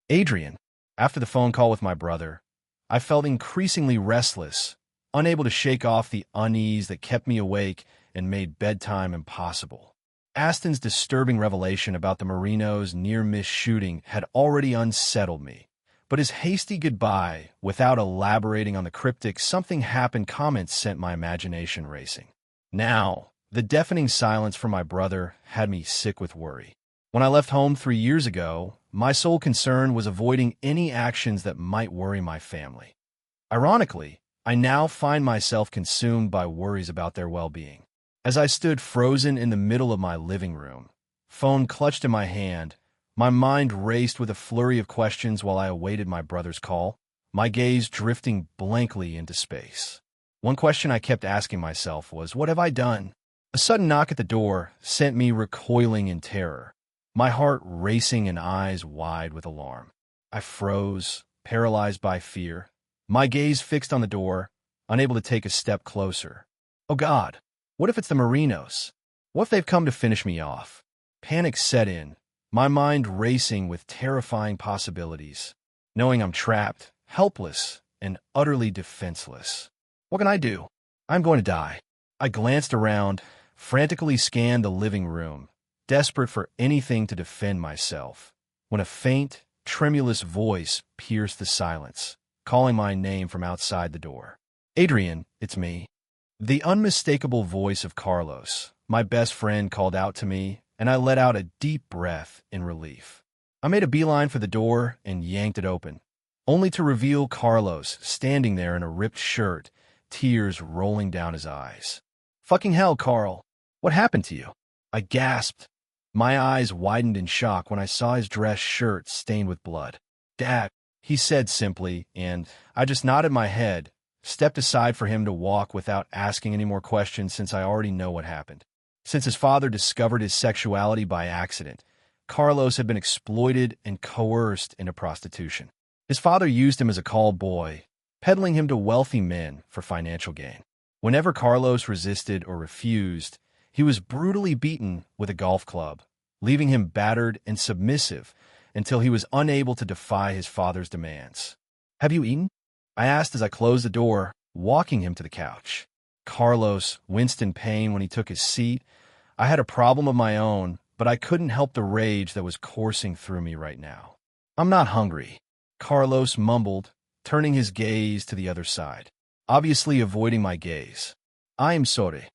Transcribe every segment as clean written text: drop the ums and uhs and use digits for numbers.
Adrian, after the phone call with my brother, I felt increasingly restless, unable to shake off the unease that kept me awake and made bedtime impossible. Aston's disturbing revelation about the Marinos' near-miss shooting had already unsettled me, but his hasty goodbye, without elaborating on the cryptic "something happened" comments, sent my imagination racing. Now, the deafening silence from my brother had me sick with worry. When I left home 3 years ago, my sole concern was avoiding any actions that might worry my family. Ironically, I now find myself consumed by worries about their well-being. As I stood frozen in the middle of my living room, phone clutched in my hand, my mind raced with a flurry of questions while I awaited my brother's call, my gaze drifting blankly into space. One question I kept asking myself was, what have I done? A sudden knock at the door sent me recoiling in terror, my heart racing and eyes wide with alarm. I froze, paralyzed by fear, my gaze fixed on the door, unable to take a step closer. Oh God, what if it's the Marinos? What if they've come to finish me off? Panic set in, my mind racing with terrifying possibilities, knowing I'm trapped, helpless, and utterly defenseless. What can I do? I'm going to die. I glanced around, frantically scanned the living room, desperate for anything to defend myself, when a faint, tremulous voice pierced the silence, calling my name from outside the door. Adrian, it's me. The unmistakable voice of Carlos, my best friend, called out to me, and I let out a deep breath in relief. I made a beeline for the door and yanked it open, only to reveal Carlos standing there in a ripped shirt, tears rolling down his eyes. Fucking hell, Carl. What happened to you? I gasped. My eyes widened in shock when I saw his dress shirt stained with blood. Dad, he said simply, and I just nodded my head, stepped aside for him to walk without asking any more questions since I already know what happened. Since his father discovered his sexuality by accident, Carlos had been exploited and coerced into prostitution. His father used him as a call boy, peddling him to wealthy men for financial gain. Whenever Carlos resisted or refused, he was brutally beaten with a golf club, leaving him battered and submissive until he was unable to defy his father's demands. Have you eaten? I asked as I closed the door, walking him to the couch. Carlos winced in pain when he took his seat. I had a problem of my own, but I couldn't help the rage that was coursing through me right now. I'm not hungry, Carlos mumbled, turning his gaze to the other side, obviously avoiding my gaze. I am sorry.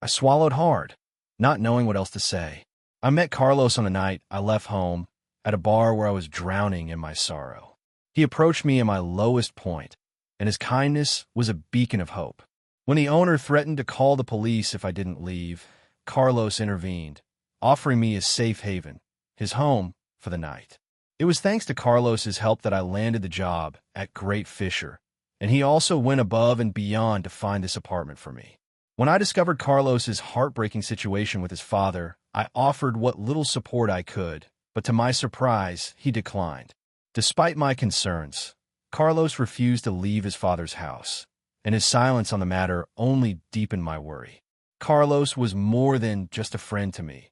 I swallowed hard, not knowing what else to say. I met Carlos on the night I left home, at a bar where I was drowning in my sorrow. He approached me at my lowest point, and his kindness was a beacon of hope. When the owner threatened to call the police if I didn't leave, Carlos intervened, offering me a safe haven, his home, for the night. It was thanks to Carlos's help that I landed the job at Great Fisher, and he also went above and beyond to find this apartment for me. When I discovered Carlos's heartbreaking situation with his father, I offered what little support I could, but to my surprise, he declined. Despite my concerns, Carlos refused to leave his father's house, and his silence on the matter only deepened my worry. Carlos was more than just a friend to me.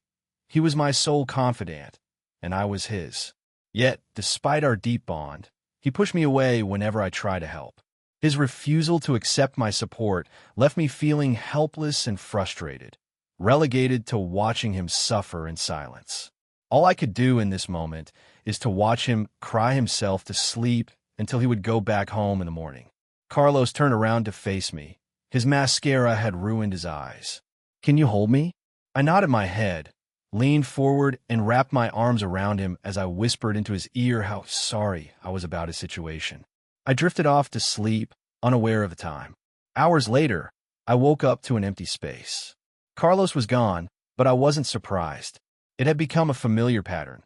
He was my sole confidant, and I was his. Yet, despite our deep bond, he pushed me away whenever I tried to help. His refusal to accept my support left me feeling helpless and frustrated, relegated to watching him suffer in silence. All I could do in this moment is to watch him cry himself to sleep until he would go back home in the morning. Carlos turned around to face me. His mascara had ruined his eyes. Can you hold me? I nodded my head, leaned forward, and wrapped my arms around him as I whispered into his ear how sorry I was about his situation. I drifted off to sleep, unaware of the time. Hours later, I woke up to an empty space. Carlos was gone, but I wasn't surprised. It had become a familiar pattern.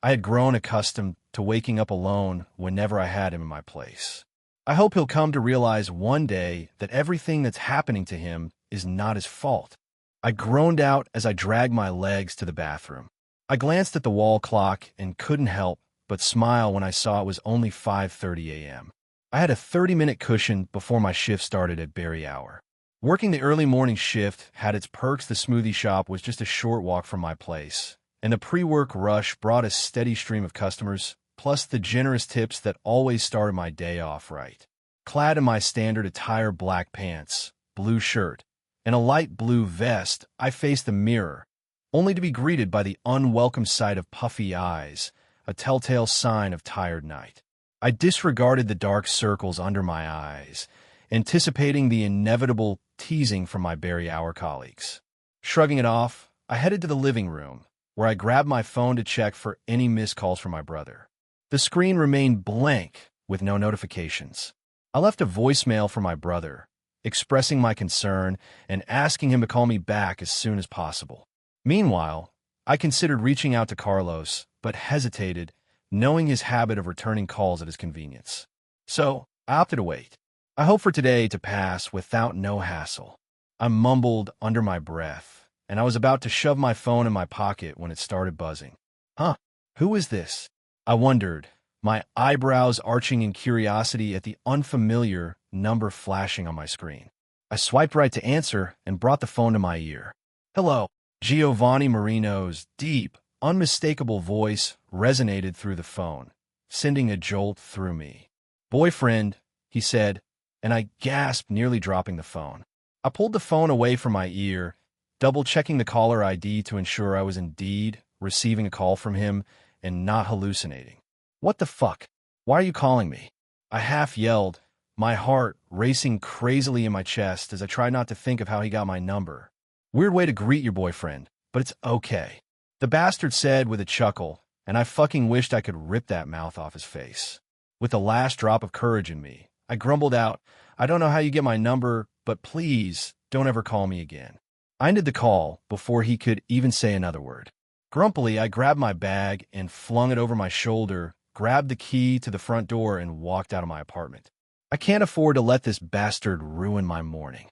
I had grown accustomed to waking up alone whenever I had him in my place. I hope he'll come to realize one day that everything that's happening to him is not his fault. I groaned out as I dragged my legs to the bathroom. I glanced at the wall clock and couldn't help but smile when I saw it was only 5:30 a.m. I had a 30-minute cushion before my shift started at Berry Hour. Working the early morning shift had its perks. The smoothie shop was just a short walk from my place, and the pre-work rush brought a steady stream of customers, plus the generous tips that always started my day off right. Clad in my standard attire black pants, blue shirt, and a light blue vest, I faced the mirror, only to be greeted by the unwelcome sight of puffy eyes, a telltale sign of tired night. I disregarded the dark circles under my eyes, anticipating the inevitable teasing from my Barry Hour colleagues. Shrugging it off, I headed to the living room, where I grabbed my phone to check for any missed calls from my brother. The screen remained blank, with no notifications. I left a voicemail for my brother, expressing my concern and asking him to call me back as soon as possible. Meanwhile, I considered reaching out to Carlos, but hesitated, knowing his habit of returning calls at his convenience. So, I opted to wait. I hope for today to pass without no hassle. I mumbled under my breath, and I was about to shove my phone in my pocket when it started buzzing. Huh, who is this? I wondered, my eyebrows arching in curiosity at the unfamiliar number flashing on my screen. I swiped right to answer and brought the phone to my ear. Hello. Giovanni Marino's deep, unmistakable voice resonated through the phone, sending a jolt through me. Boyfriend, he said, and I gasped, nearly dropping the phone. I pulled the phone away from my ear, double-checking the caller ID to ensure I was indeed receiving a call from him and not hallucinating. What the fuck? Why are you calling me? I half yelled, my heart racing crazily in my chest as I tried not to think of how he got my number. Weird way to greet your boyfriend, but it's okay. The bastard said with a chuckle, and I fucking wished I could rip that mouth off his face. With the last drop of courage in me, I grumbled out, I don't know how you get my number, but please don't ever call me again. I ended the call before he could even say another word. Grumpily, I grabbed my bag and flung it over my shoulder, grabbed the key to the front door, and walked out of my apartment. I can't afford to let this bastard ruin my morning.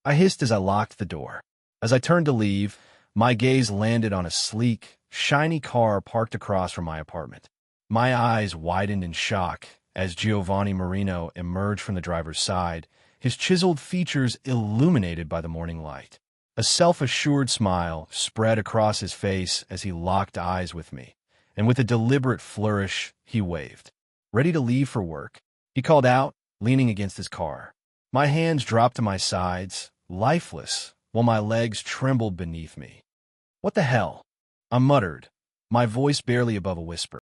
I hissed as I locked the door. As I turned to leave, my gaze landed on a sleek, shiny car parked across from my apartment. My eyes widened in shock as Giovanni Marino emerged from the driver's side, his chiseled features illuminated by the morning light. A self-assured smile spread across his face as he locked eyes with me, and with a deliberate flourish, he waved. Ready to leave for work? He called out, leaning against his car. My hands dropped to my sides, lifeless, while my legs trembled beneath me. What the hell? I muttered, my voice barely above a whisper.